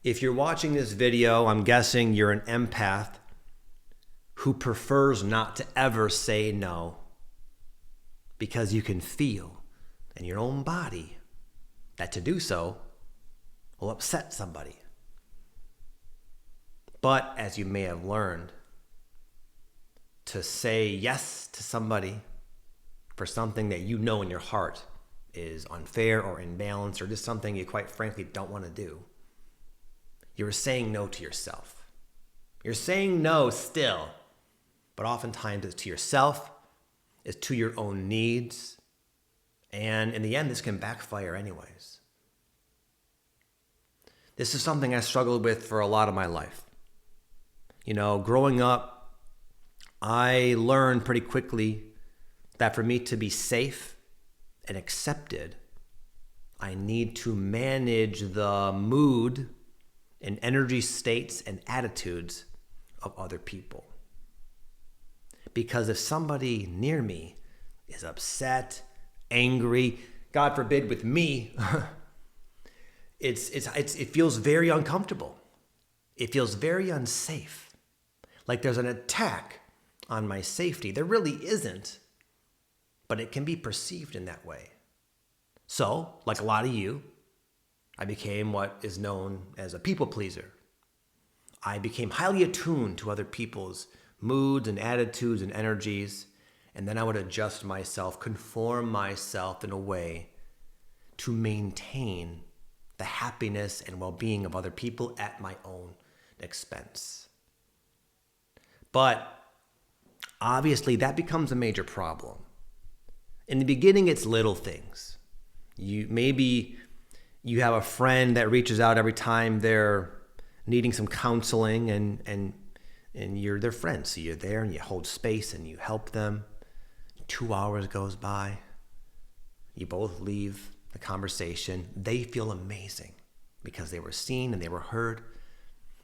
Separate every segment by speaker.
Speaker 1: If you're watching this video, I'm guessing you're an empath who prefers not to ever say no because you can feel in your own body that to do so will upset somebody. But as you may have learned, to say yes to somebody for something that you know in your heart is unfair or imbalanced or just something you quite frankly don't want to do, you're saying no to yourself. You're saying no still, but oftentimes it's to yourself, it's to your own needs, and in the end, this can backfire anyways. This is something I struggled with for a lot of my life. You know, growing up, I learned pretty quickly that for me to be safe and accepted, I need to manage the mood and energy states and attitudes of other people. Because if somebody near me is upset, angry, God forbid with me, it feels very uncomfortable. It feels very unsafe. Like there's an attack on my safety. There really isn't, but it can be perceived in that way. So, like a lot of you, I became what is known as a people pleaser. I became highly attuned to other people's moods and attitudes and energies, and then I would adjust myself, conform myself in a way to maintain the happiness and well-being of other people at my own expense. But obviously that becomes a major problem. In the beginning, it's little things. Maybe you have a friend that reaches out every time they're needing some counseling and you're their friend. So you're there and you hold space and you help them. 2 hours goes by. You both leave the conversation. They feel amazing because they were seen and they were heard.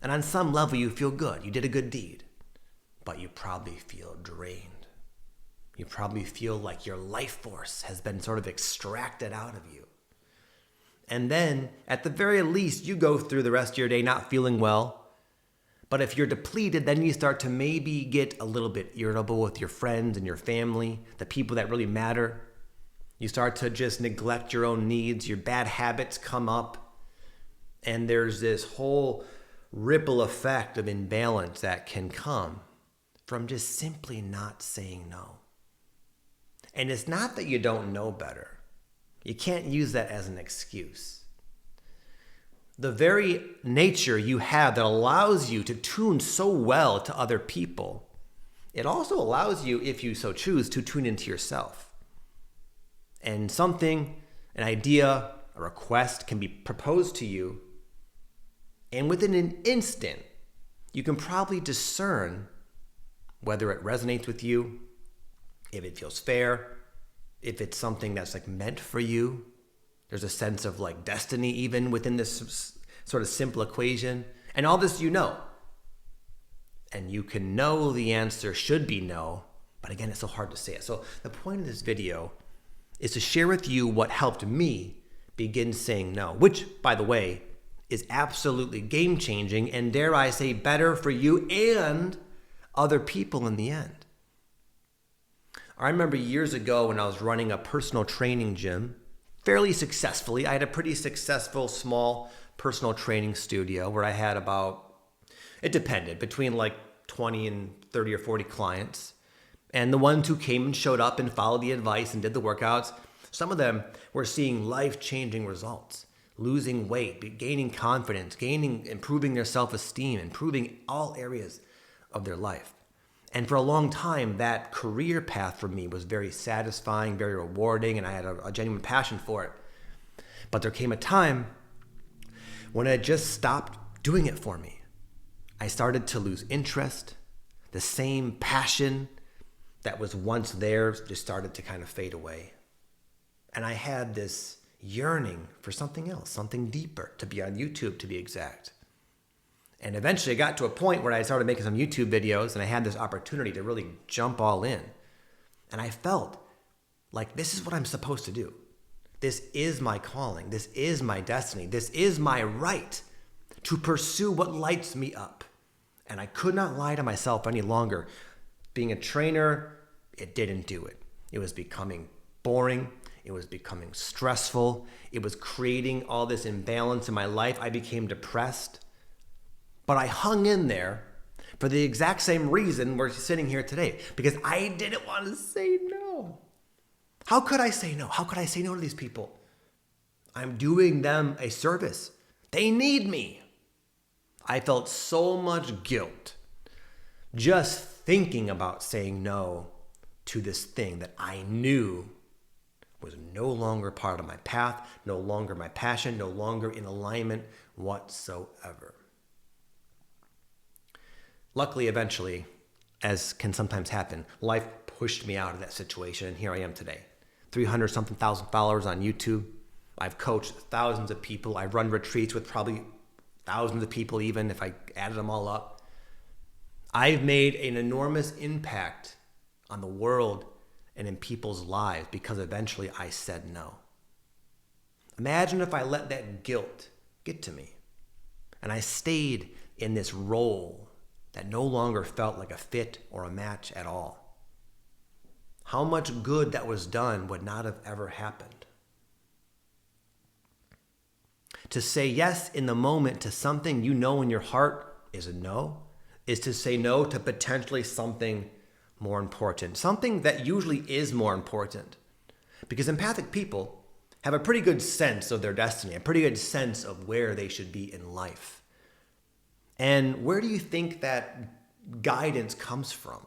Speaker 1: And on some level, you feel good. You did a good deed. But you probably feel drained. You probably feel like your life force has been sort of extracted out of you. And then, at the very least, you go through the rest of your day not feeling well. But if you're depleted, then you start to maybe get a little bit irritable with your friends and your family, the people that really matter. You start to just neglect your own needs. Your bad habits come up. And there's this whole ripple effect of imbalance that can come from just simply not saying no. And it's not that you don't know better. You can't use that as an excuse. The very nature you have that allows you to tune so well to other people, it also allows you, if you so choose, to tune into yourself. And something, an idea, a request can be proposed to you, and within an instant, you can probably discern whether it resonates with you, if it feels fair, if it's something that's like meant for you. There's a sense of like destiny even within this sort of simple equation. And all this you know. And you can know the answer should be no, but again, it's so hard to say it. So the point of this video is to share with you what helped me begin saying no, which, by the way, is absolutely game-changing and, dare I say, better for you and other people in the end. I remember years ago when I was running a personal training gym, fairly successfully. I had a pretty successful small personal training studio where I had about, it depended, between like 20 and 30 or 40 clients. And the ones who came and showed up and followed the advice and did the workouts, some of them were seeing life-changing results, losing weight, gaining confidence, improving their self-esteem, improving all areas of their life. And for a long time, that career path for me was very satisfying, very rewarding, and I had a genuine passion for it. But there came a time when it just stopped doing it for me. I started to lose interest. The same passion that was once there just started to kind of fade away. And I had this yearning for something else, something deeper, to be on YouTube, to be exact. And eventually I got to a point where I started making some YouTube videos and I had this opportunity to really jump all in. And I felt like this is what I'm supposed to do. This is my calling. This is my destiny. This is my right. to pursue what lights me up. And I could not lie to myself any longer. Being a trainer, it didn't do it. It was becoming boring. It was becoming stressful. It was creating all this imbalance in my life. I became depressed. But I hung in there for the exact same reason we're sitting here today, because I didn't want to say no. How could I say no? How could I say no to these people? I'm doing them a service. They need me. I felt so much guilt just thinking about saying no to this thing that I knew was no longer part of my path, no longer my passion, no longer in alignment whatsoever. Luckily, eventually, as can sometimes happen, life pushed me out of that situation, and here I am today. 300-something thousand followers on YouTube. I've coached thousands of people. I've run retreats with probably thousands of people, even if I added them all up. I've made an enormous impact on the world and in people's lives because eventually I said no. Imagine if I let that guilt get to me and I stayed in this role that no longer felt like a fit or a match at all. How much good that was done would not have ever happened. To say yes in the moment to something you know in your heart is a no, is to say no to potentially something more important, something that usually is more important. Because empathic people have a pretty good sense of their destiny, a pretty good sense of where they should be in life. And where do you think that guidance comes from?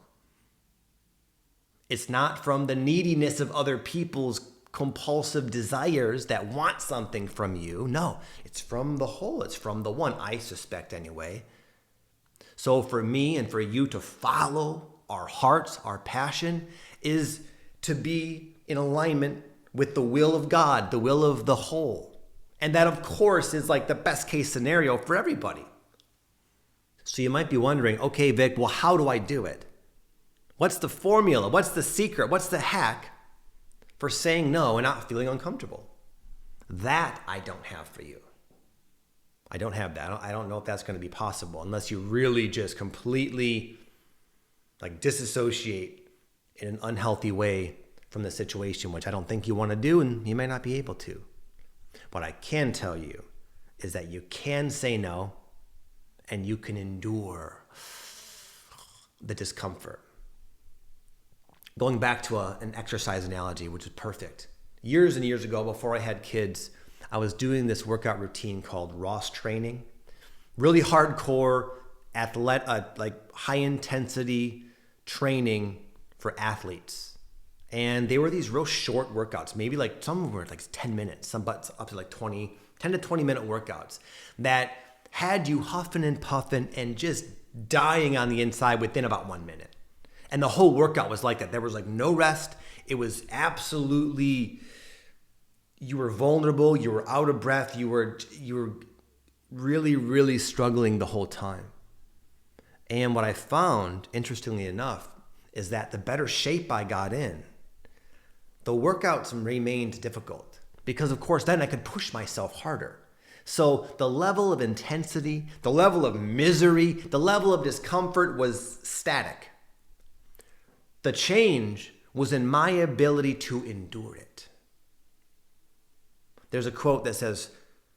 Speaker 1: It's not from the neediness of other people's compulsive desires that want something from you. No, it's from the whole. It's from the one, I suspect anyway. So for me and for you to follow our hearts, our passion, is to be in alignment with the will of God, the will of the whole. And that, of course, is like the best case scenario for everybody. So you might be wondering, okay, Vic, well, how do I do it? What's the formula? What's the secret? What's the hack for saying no and not feeling uncomfortable? That I don't have for you. I don't have that. I don't know if that's going to be possible unless you really just completely disassociate in an unhealthy way from the situation, which I don't think you want to do, and you may not be able to. What I can tell you is that you can say no and you can endure the discomfort. Going back to an exercise analogy, which is perfect. Years and years ago, before I had kids, I was doing this workout routine called Ross training. Really hardcore, high intensity training for athletes. And they were these real short workouts, maybe some were 10 minutes, some up to 10 to 20 minute workouts that had you huffing and puffing and just dying on the inside within about 1 minute. And the whole workout was like that. There was no rest. It was absolutely, you were vulnerable, you were out of breath, you were really, really struggling the whole time. And what I found, interestingly enough, is that the better shape I got in, the workouts remained difficult because, of course, then I could push myself harder. So the level of intensity, the level of misery, the level of discomfort was static. The change was in my ability to endure it. There's a quote that says,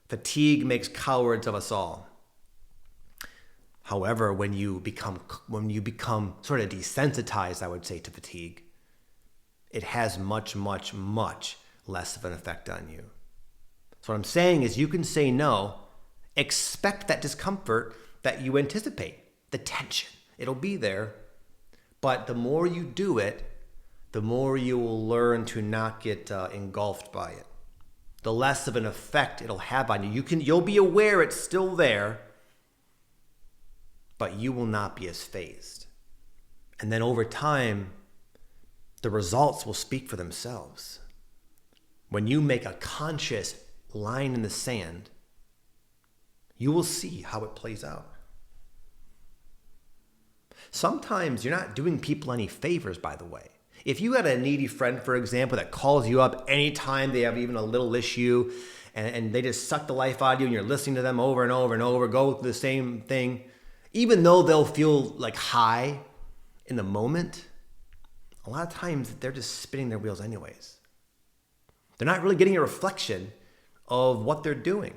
Speaker 1: "Fatigue makes cowards of us all." However, when you become sort of desensitized, I would say, to fatigue, it has much, much, much less of an effect on you. So what I'm saying is you can say no, expect that discomfort that you anticipate, the tension. It'll be there. But the more you do it, the more you will learn to not get engulfed by it. The less of an effect it'll have on you. You'll be aware it's still there, but you will not be as fazed. And then over time, the results will speak for themselves. When you make a conscious line in the sand, you will see how it plays out. Sometimes you're not doing people any favors, by the way. If you had a needy friend, for example, that calls you up anytime they have even a little issue and they just suck the life out of you and you're listening to them over and over and over, go through the same thing, even though they'll feel like high in the moment, a lot of times they're just spinning their wheels anyways. They're not really getting a reflection of what they're doing.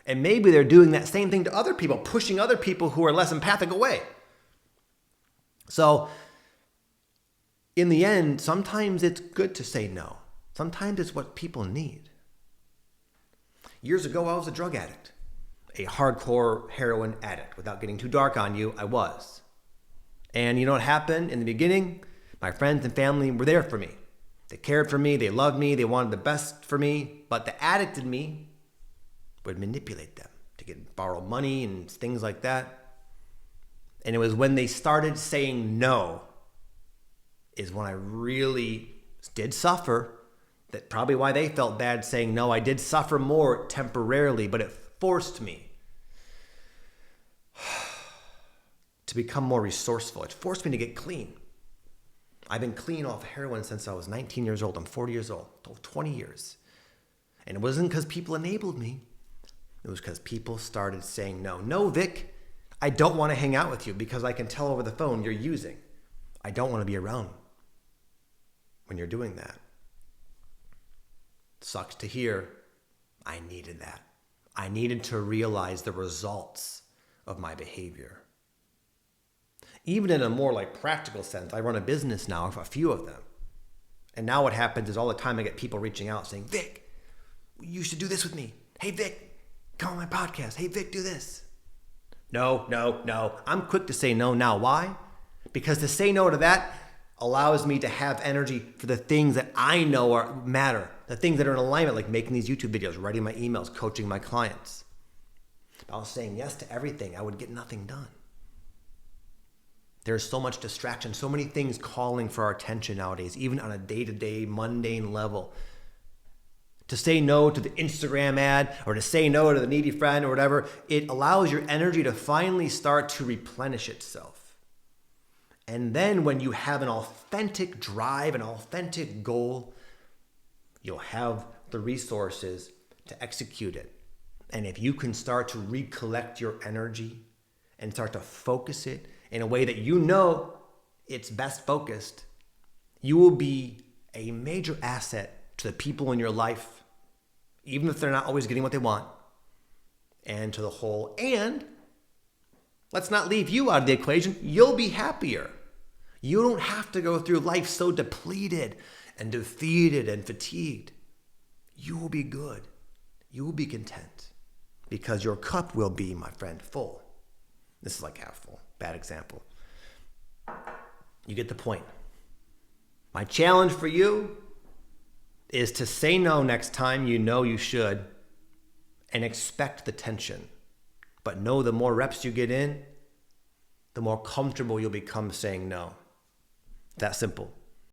Speaker 1: And maybe they're doing that same thing to other people, pushing other people who are less empathic away. So in the end, sometimes it's good to say no. Sometimes it's what people need. Years ago, I was a drug addict, a hardcore heroin addict. Without getting too dark on you, I was. And you know what happened in the beginning? My friends and family were there for me. They cared for me, they loved me, they wanted the best for me, but the addict in me would manipulate them to borrow money and things like that. And it was when they started saying no is when I really did suffer. That's probably why they felt bad saying no. I did suffer more temporarily, but it forced me to become more resourceful. It forced me to get clean. I've been clean off heroin since I was 19 years old. I'm 40 years old, 20 years. And it wasn't because people enabled me. It was because people started saying no. No, Vic, I don't want to hang out with you because I can tell over the phone you're using. I don't want to be around when you're doing that. Sucks to hear. I needed that. I needed to realize the results of my behavior. Even in a more like practical sense, I run a business now, a few of them. And now what happens is all the time I get people reaching out saying, Vic, you should do this with me. Hey, Vic, come on my podcast. Hey, Vic, do this. No. I'm quick to say no now. Why? Because to say no to that allows me to have energy for the things that I know matter, the things that are in alignment, like making these YouTube videos, writing my emails, coaching my clients. If I was saying yes to everything, I would get nothing done. There's so much distraction, so many things calling for our attention nowadays, even on a day-to-day, mundane level. To say no to the Instagram ad or to say no to the needy friend or whatever, it allows your energy to finally start to replenish itself. And then when you have an authentic drive, an authentic goal, you'll have the resources to execute it. And if you can start to recollect your energy and start to focus it in a way that you know it's best focused, you will be a major asset to the people in your life, even if they're not always getting what they want, and to the whole. And let's not leave you out of the equation. You'll be happier. You don't have to go through life so depleted and defeated and fatigued. You will be good. You will be content because your cup will be, my friend, full. This is like half full. Bad example. You get the point. My challenge for you is to say no next time you know you should and expect the tension. But know the more reps you get in, the more comfortable you'll become saying no. That simple.